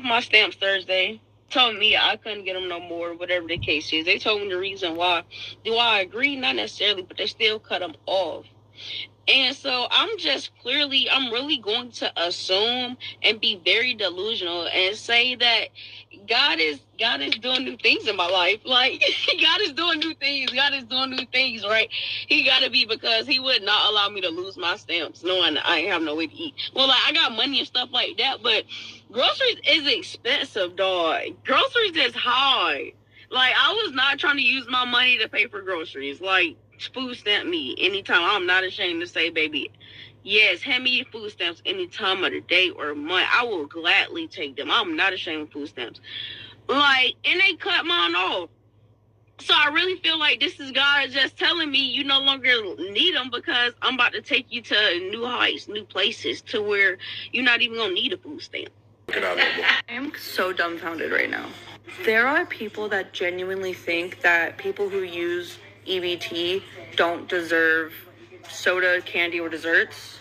my stamps Thursday. Told me I couldn't get them no more, whatever the case is. They told me the reason why. Do I agree? Not necessarily, but they still cut them off. And so I'm really going to assume and be very delusional and say that God is doing new things in my life. Like, God is doing new things. God is doing new things, right? He got to be, because he would not allow me to lose my stamps knowing I ain't have no way to eat. Well, like, I got money and stuff like that, but groceries is expensive, dog. Groceries is high. Like, I was not trying to use my money to pay for groceries. Like, food stamp me anytime. I'm not ashamed to say, baby, yes, hand me food stamps any time of the day or month. I will gladly take them. I'm not ashamed of food stamps. Like, and they cut mine off. So I really feel like this is God just telling me you no longer need them, because I'm about to take you to new heights, new places, to where you're not even gonna need a food stamp. I am so dumbfounded right now. There are people that genuinely think that people who use EBT don't deserve soda, candy, or desserts.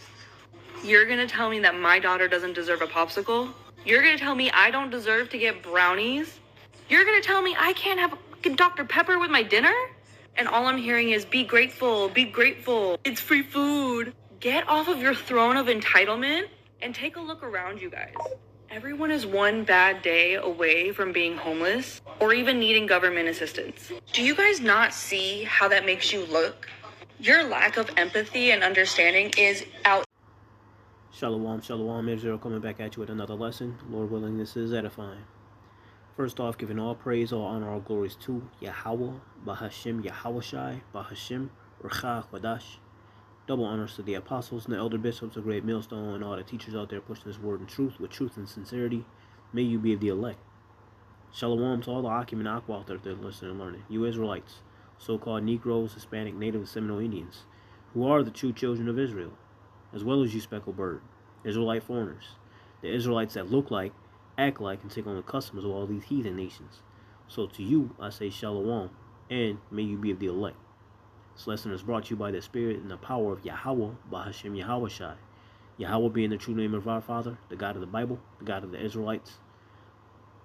You're gonna tell me that my daughter doesn't deserve a popsicle? You're gonna tell me I don't deserve to get brownies? You're gonna tell me I can't have a Dr. Pepper with my dinner? And all I'm hearing is, be grateful, it's free food. Get off of your throne of entitlement and take a look around you guys. Everyone is one bad day away from being homeless or even needing government assistance. Do you guys not see how that makes you look? Your lack of empathy and understanding is out. Shalom, Israel, coming back at you with another lesson. Lord willing, this is edifying. First off, giving all praise, all honor, all glories to Yahweh, Bahashim, Yahawashai, Bahashim, Urcha, Kodash. Double honors to the apostles and the elder bishops, the great millstone, and all the teachers out there pushing this word in truth with truth and sincerity. May you be of the elect. Shalom to all the Akim and Aqua out there that listening and learning. You Israelites, so-called Negroes, Hispanic, Native, and Seminole Indians, who are the true children of Israel, as well as you speckled bird, Israelite foreigners, the Israelites that look like, act like, and take on the customs of all these heathen nations. So to you, I say Shalom, and may you be of the elect. This lesson is brought to you by the Spirit and the power of Yahweh, Bahashim Yahawashai. Yahweh being the true name of our Father, the God of the Bible, the God of the Israelites.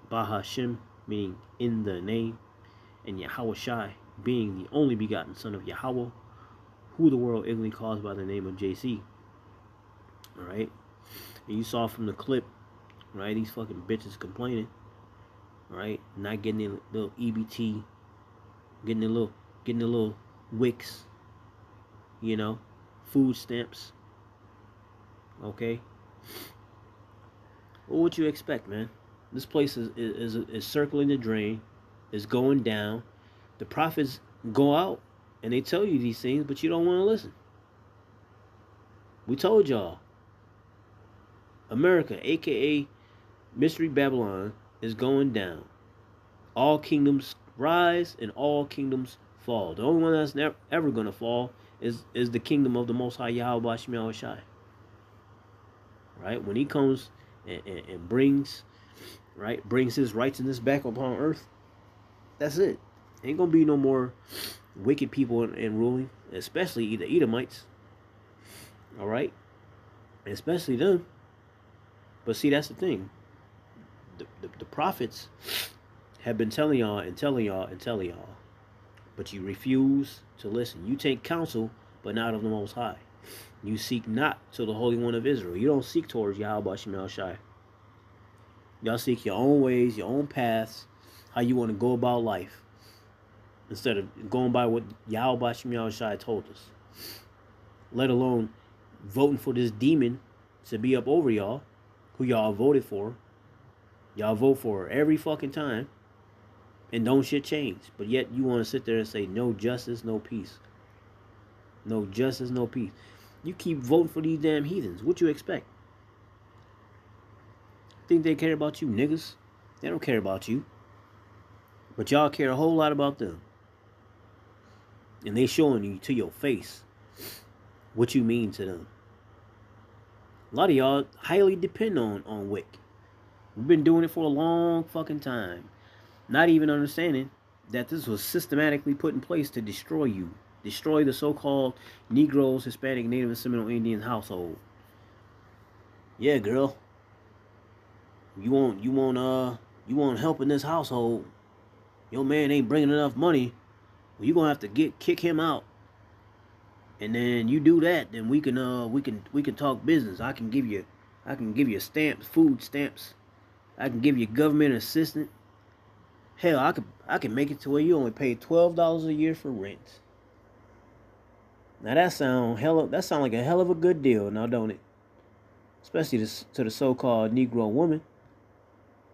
Bahashim meaning in the name, and Yahawashai being the only begotten Son of Yahweh, who the world ignorantly calls by the name of JC. Alright? And you saw from the clip, right, these fucking bitches complaining, right, not getting their little EBT, getting their little wicks, you know, food stamps. Okay, well, what you expect, man? This place is circling the drain, is going down. The prophets go out and they tell you these things, but you don't want to listen. We told y'all, America, aka Mystery Babylon, is going down. All kingdoms rise and all kingdoms fall. The only one that's ever going to fall is the kingdom of the Most High Yahweh Shemel Shai. Right? When he comes and brings his righteousness back upon earth, that's it. Ain't going to be no more wicked people in ruling, especially the Edomites. All right? Especially them. But see, that's the thing. The prophets have been telling y'all, but you refuse to listen. You take counsel, but not of the Most High. You seek not to the Holy One of Israel. You don't seek towards Yahweh Shemel Shai. Y'all seek your own ways, your own paths, how you want to go about life, instead of going by what Yahweh Shemel Shai told us. Let alone voting for this demon to be up over y'all, who y'all voted for. Y'all vote for her every fucking time, and don't shit change. But yet you want to sit there and say no justice, no peace. No justice, no peace. You keep voting for these damn heathens. What you expect? Think they care about you, niggas? They don't care about you. But y'all care a whole lot about them. And they showing you to your face what you mean to them. A lot of y'all highly depend on WIC. We've been doing it for a long fucking time. Not even understanding that this was systematically put in place to destroy you. Destroy the so-called Negroes, Hispanic, Native, and Seminole Indian household. Yeah, girl. You want help in this household. Your man ain't bringing enough money. Well, you gonna have to kick him out. And then you do that, then we can talk business. I can give you stamps, food stamps. I can give you government assistance. Hell, I can make it to where you only pay $12 a year for rent. Now that sound like a hell of a good deal, now don't it? Especially to the so-called Negro woman.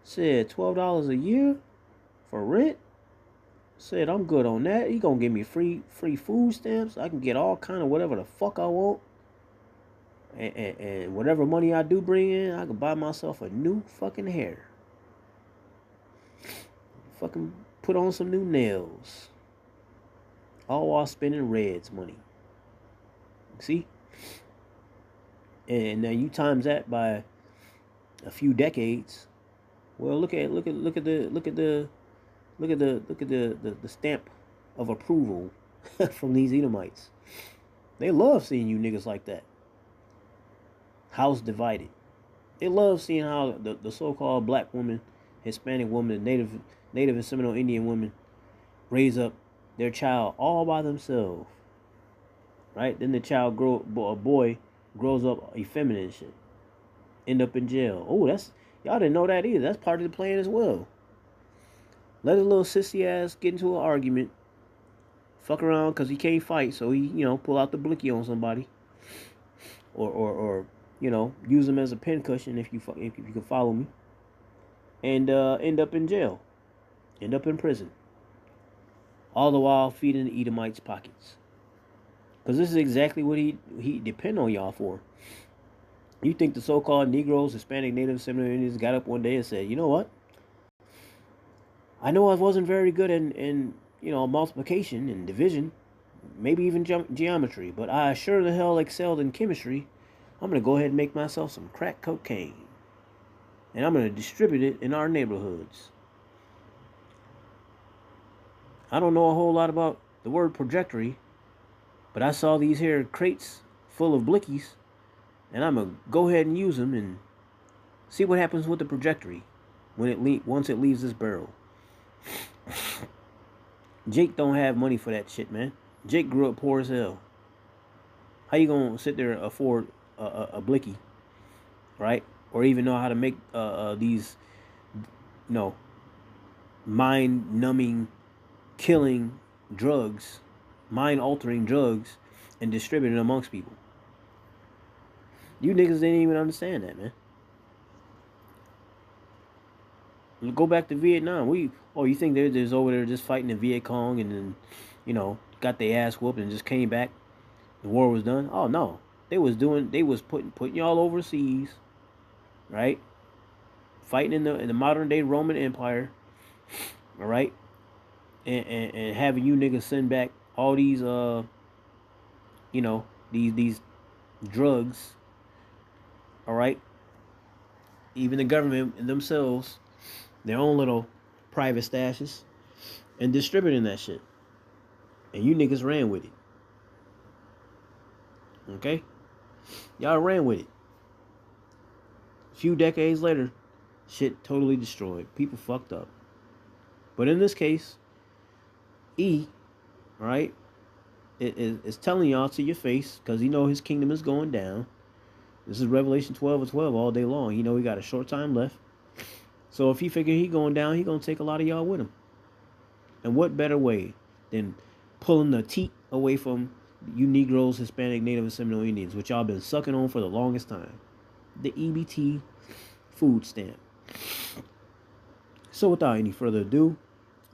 Said $12 a year for rent. Said I'm good on that. He gonna give me free food stamps. I can get all kind of whatever the fuck I want. And whatever money I do bring in, I can buy myself a new fucking hair. Fucking put on some new nails. All while spending Red's money. See? And now you times that by a few decades. Well, look at the stamp of approval from these Edomites. They love seeing you niggas like that. House divided. They love seeing how the so-called black woman, Hispanic woman, Native and Seminole Indian woman raise up their child all by themselves. Right? Then the child a boy grows up effeminate and shit. End up in jail. Oh, y'all didn't know that either. That's part of the plan as well. Let his little sissy ass get into an argument. Fuck around because he can't fight, so he, pull out the blicky on somebody. Or use him as a pincushion if you can follow me. And end up in jail. End up in prison. All the while feeding the Edomites' pockets. Because this is exactly what he depend on y'all for. You think the so-called Negroes, Hispanic, Native, Seminole Indians got up one day and said, you know what? I know I wasn't very good in multiplication and division, maybe even geometry, but I sure the hell excelled in chemistry. I'm going to go ahead and make myself some crack cocaine. And I'm going to distribute it in our neighborhoods. I don't know a whole lot about the word trajectory, but I saw these here crates full of blickies, and I'm going to go ahead and use them and see what happens with the trajectory once it leaves this barrel. Jake don't have money for that shit, man. Jake grew up poor as hell. How you gonna sit there and afford a blicky, right? Or even know how to make these, mind-numbing, killing drugs, mind-altering drugs, and distribute it amongst people? You niggas didn't even understand that, man. Go back to Vietnam. You think there's over there just fighting the Viet Cong and then, got their ass whooped and just came back? The war was done? Oh no. They was putting y'all overseas, right? Fighting in the modern day Roman Empire, all right? And having you niggas send back all these these drugs, all right? Even the government themselves, their own little private stashes, and distributing that shit. And you niggas ran with it. Okay? Y'all ran with it. A few decades later, shit totally destroyed. People fucked up. But in this case, right, is telling y'all to your face, because he know his kingdom is going down. This is Revelation 12:12 all day long. He know he got a short time left. So if he figure he going down, he gonna take a lot of y'all with him. And what better way than pulling the teat away from you Negroes, Hispanic, Native, and Seminole Indians, which y'all been sucking on for the longest time? The EBT food stamp. So without any further ado,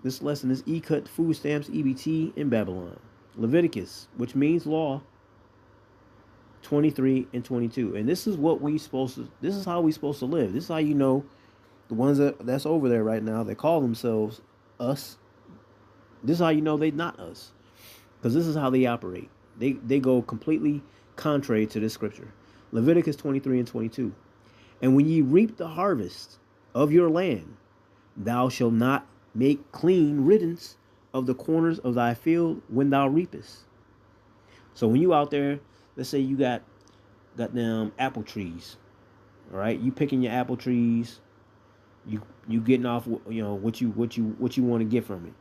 this lesson is E-Cut Food Stamps EBT in Babylon. Leviticus, which means law, 23 and 22. And this is how we supposed to live. This is how you know the ones that's over there right now, they call themselves us. This is how you know they not us. Because this is how they operate. They go completely contrary to this scripture. Leviticus 23 and 22. And when ye reap the harvest of your land, thou shalt not make clean riddance of the corners of thy field when thou reapest. So when you out there, let's say you got them apple trees. All right, you picking your apple trees, You getting off, what you want to get from it.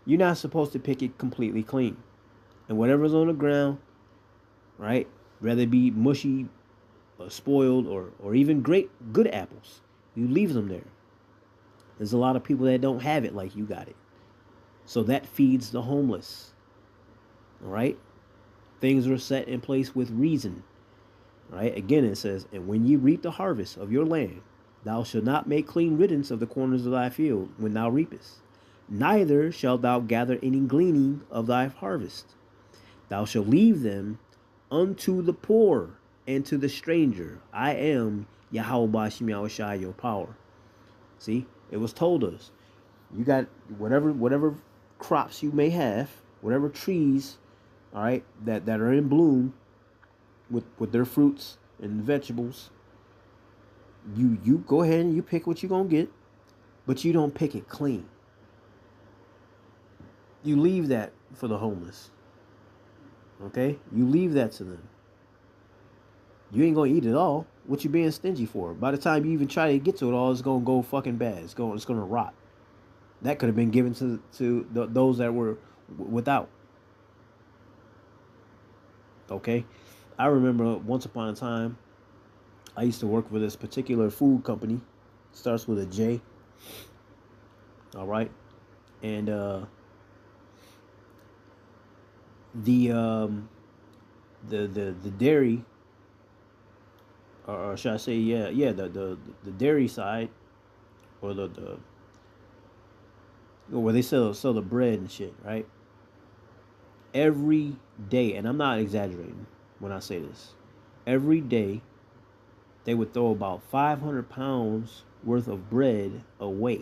You're not supposed to pick it completely clean. And whatever's on the ground, right? Whether it be mushy, or spoiled, or even good apples, you leave them there. There's a lot of people that don't have it like you got it. So that feeds the homeless. All right? Things are set in place with reason. Right? Again, it says, and when you reap the harvest of your land, thou shalt not make clean riddance of the corners of thy field when thou reapest. Neither shalt thou gather any gleaning of thy harvest. Thou shalt leave them unto the poor and to the stranger. I am Yahweh Bashim Yahushai, your power. See, it was told us, you got whatever crops you may have, whatever trees, all right, that are in bloom with their fruits and vegetables. You go ahead and you pick what you're gonna get, but you don't pick it clean. You leave that for the homeless. Okay? You leave that to them. You ain't gonna eat it all. What you being stingy for? By the time you even try to get to it all, it's gonna go fucking bad. It's gonna rot. That could have been given to those that were without. Okay? I remember once upon a time, I used to work for this particular food company. Starts with a J. All right, and the dairy, or should I say, the dairy side, or the where they sell the bread and shit, right? Every day, and I'm not exaggerating when I say this, every day they would throw about 500 pounds worth of bread away.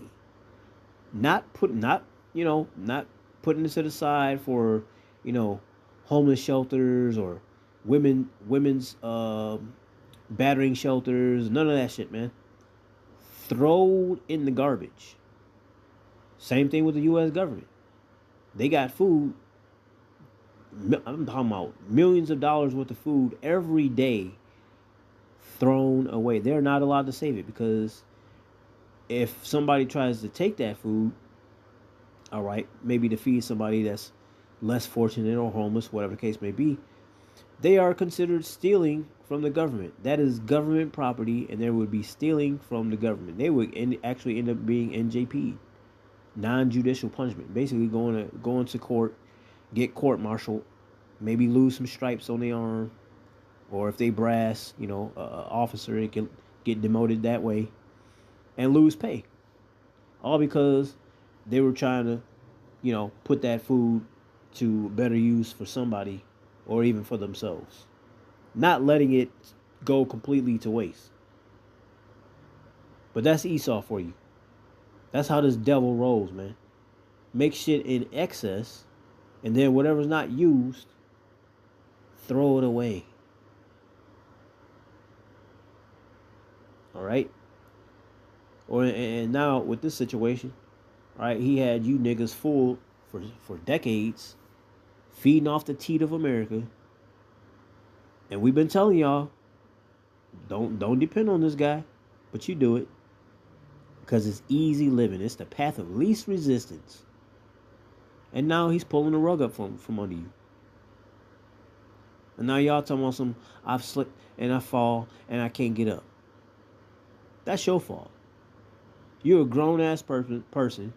Not putting it to the side for, homeless shelters or women's battering shelters. None of that shit, man. Throw in the garbage. Same thing with the U.S. government. They got food. I'm talking about millions of dollars worth of food every day thrown away. They're not allowed to save it, because if somebody tries to take that food, all right, maybe to feed somebody that's less fortunate or homeless, whatever the case may be, they are considered stealing from the government. That is government property, and they would be stealing from the government. They would actually end up being NJP, non-judicial punishment. Basically, going to court, get court-martialed, maybe lose some stripes on their arm, or if they brass, officer, it can get demoted that way, and lose pay. All because they were trying to, put that food to better use for somebody, or even for themselves. Not letting it go completely to waste. But that's Esau for you. That's how this devil rolls, man. Make shit in excess, and then whatever's not used, throw it away. All right? And now with this situation, right, he had you niggas full for decades, feeding off the teat of America. And we've been telling y'all, don't depend on this guy, but you do it. Because it's easy living. It's the path of least resistance. And now he's pulling the rug up from under you. And now y'all talking about some, I've slipped and I fall and I can't get up. That's your fault. You're a grown-ass person.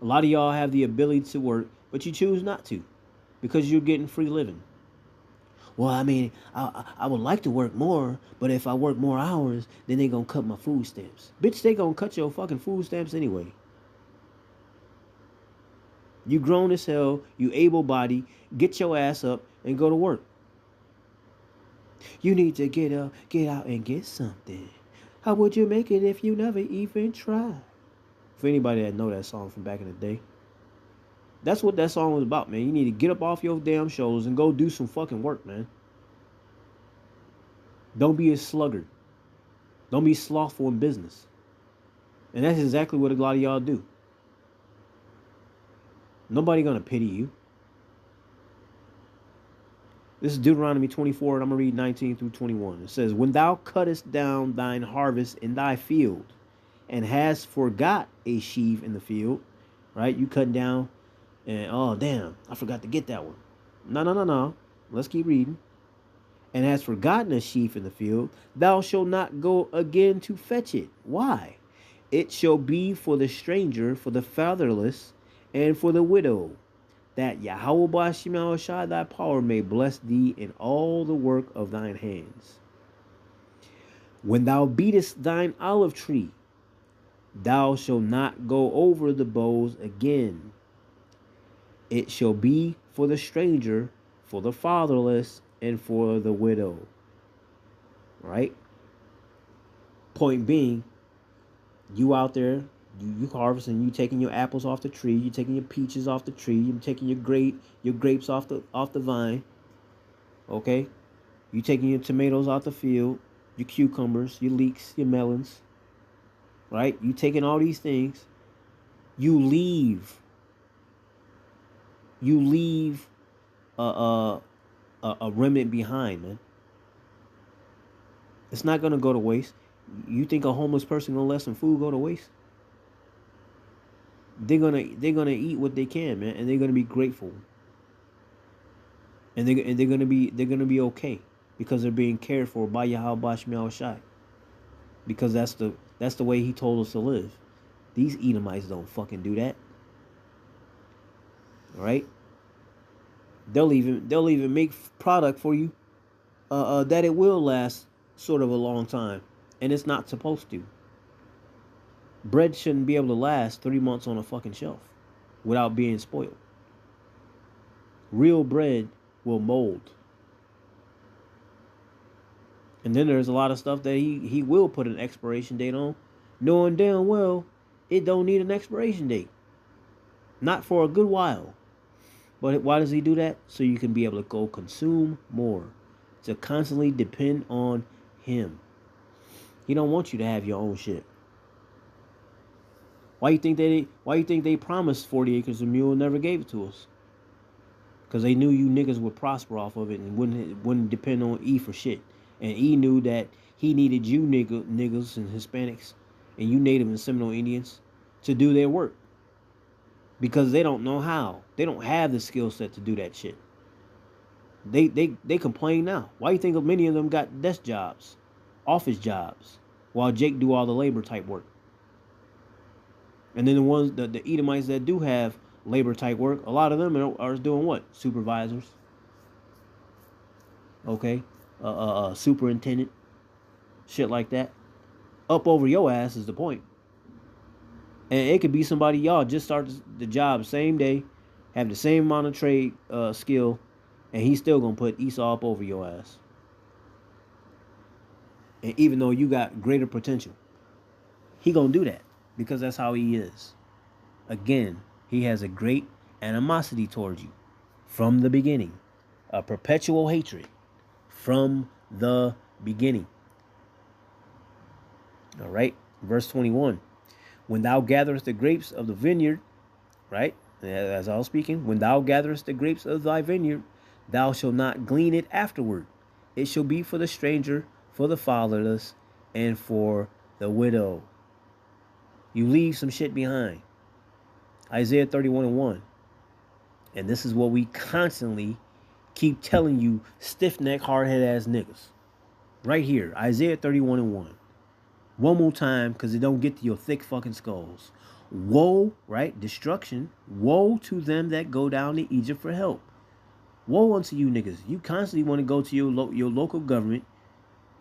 A lot of y'all have the ability to work, but you choose not to because you're getting free living. Well, I mean, I would like to work more, but if I work more hours, then they gonna cut my food stamps. Bitch, they gonna cut your fucking food stamps anyway. You grown as hell, you able-bodied, get your ass up and go to work. You need to get up, get out and get something. How would you make it if you never even tried? For anybody that know that song from back in the day. That's what that song was about, man. You need to get up off your damn shoulders and go do some fucking work, man. Don't be a sluggard. Don't be slothful in business. And that's exactly what a lot of y'all do. Nobody gonna pity you. This is Deuteronomy 24, and I'm going to read 19 through 21. It says, when thou cuttest down thine harvest in thy field, and has forgot a sheaf in the field, right? You cutting down, and oh damn, I forgot to get that one. No. Let's keep reading. And has forgotten a sheaf in the field, thou shalt not go again to fetch it. Why? It shall be for the stranger, for the fatherless, and for the widow, that Yahweh Bashim Shai thy power may bless thee in all the work of thine hands. When thou beatest thine olive tree, thou shalt not go over the boughs again. It shall be for the stranger, for the fatherless, and for the widow. Right? Point being, you out there, you harvesting, you taking your apples off the tree, you taking your peaches off the tree, you taking your grapes off the vine. Okay? You taking your tomatoes off the field, your cucumbers, your leeks, your melons. Right? You taking all these things. You leave a remnant behind, man. It's not gonna go to waste. You think a homeless person gonna let some food go to waste? They're gonna eat what they can, man, and they're gonna be grateful. And they're gonna be okay because they're being cared for by Yahweh Shai Shai. Because that's the way He told us to live. These Edomites don't fucking do that. All right? They'll even make product for you that it will last sort of a long time, and it's not supposed to. Bread shouldn't be able to last 3 months on a fucking shelf without being spoiled. Real bread will mold. And then there's a lot of stuff that he will put an expiration date on, knowing damn well it don't need an expiration date. Not for a good while. But why does he do that? So you can be able to go consume more. To constantly depend on him. He don't want you to have your own shit. Why you think they promised 40 acres of mule and never gave it to us? Because they knew you niggas would prosper off of it and wouldn't depend on E for shit. And E knew that he needed you niggas and Hispanics and you Native and Seminole Indians to do their work. Because they don't know how. They don't have the skill set to do that shit. They complain now. Why you think many of them got desk jobs, office jobs, while Jake do all the labor type work? And then the Edomites that do have labor type work, a lot of them are doing what? Supervisors. Okay, superintendent, shit like that. Up over your ass is the point. And it could be somebody y'all just start the job same day, have the same amount of trade skill, and he's still gonna put Esau up over your ass. And even though you got greater potential, he gonna do that because that's how he is. Again, he has a great animosity towards you from the beginning, a perpetual hatred from the beginning. All right, verse 21. When thou gatherest the grapes of the vineyard, right? As I was speaking, when thou gatherest the grapes of thy vineyard, thou shalt not glean it afterward. It shall be for the stranger, for the fatherless, and for the widow. You leave some shit behind. Isaiah 31:1. And this is what we constantly keep telling you, stiff-necked, hard-headed ass niggas. Right here, Isaiah 31:1. One more time, because it don't get to your thick fucking skulls. Woe, right? Destruction. Woe to them that go down to Egypt for help. Woe unto you niggas. You constantly want to go to your local government.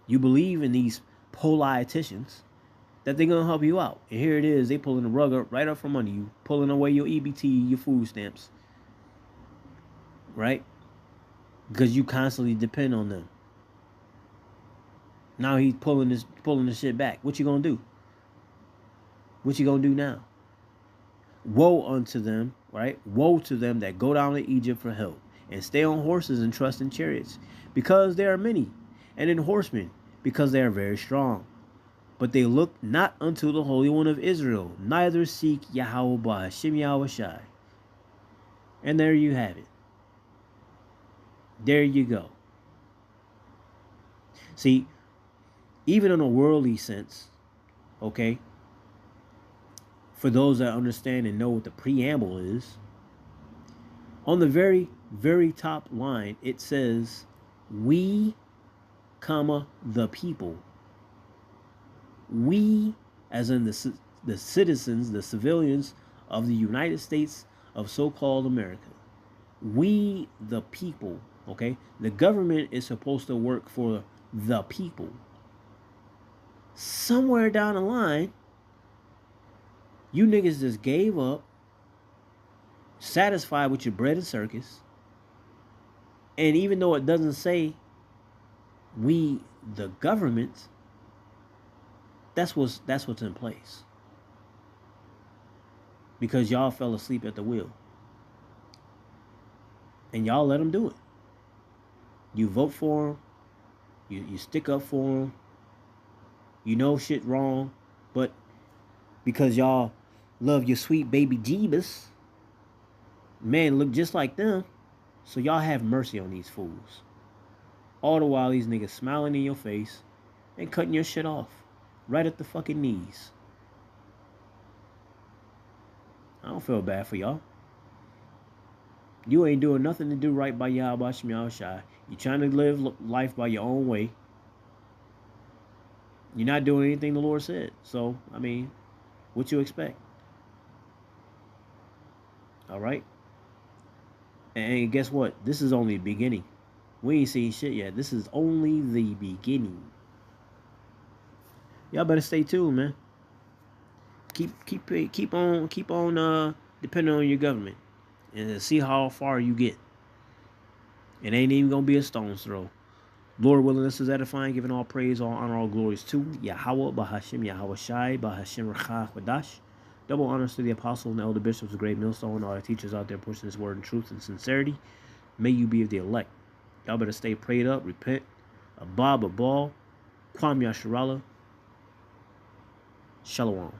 You believe in these politicians that they're going to help you out. And here it is. They pulling the rug up right up from under you. Pulling away your EBT, your food stamps. Right? Because you constantly depend on them. Now he's pulling this shit back. What you gonna do? What you gonna do now? Woe unto them, right? Woe to them that go down to Egypt for help and stay on horses and trust in chariots, because there are many, and in horsemen, because they are very strong. But they look not unto the Holy One of Israel, neither seek Yahweh Hashem Yahweh Shai. And there you have it. There you go. See, even in a worldly sense, okay, For those that understand and know what the preamble is, on the very, very top line, it says, we, comma, the people. We, as in the citizens, the civilians of the United States of so-called America. We, the people, okay? The government is supposed to work for the people. Somewhere down the line, you niggas just gave up, satisfied with your bread and circus, and even though it doesn't say we, the government, that's what's in place. Because y'all fell asleep at the wheel. And y'all let them do it. You vote for them. You stick up for them. You know shit wrong. But because y'all love your sweet baby Jeebus, man, look just like them. So y'all have mercy on these fools. All the while these niggas smiling in your face and cutting your shit off. Right at the fucking knees. I don't feel bad for y'all. You ain't doing nothing to do right by Yahweh Shem Yahushai. You're trying to live life by your own way. You're not doing anything the Lord said. So, I mean, what you expect? All right? And guess what? This is only the beginning. We ain't seen shit yet. This is only the beginning. Y'all better stay tuned, man. Keep on depending on your government and see how far you get. It ain't even gonna be a stone's throw. Lord willing, this is edifying, giving all praise, all honor, all glories to Yahweh, Bahashim, Yahweh Shai, Bahashim Rachach Wadash. Double honors to the apostles and elder bishops of Great Millstone, all the teachers out there pushing this word in truth and sincerity. May you be of the elect. Y'all better stay prayed up, repent, Abab, Abal, Kwam Yasharallah. Shalom.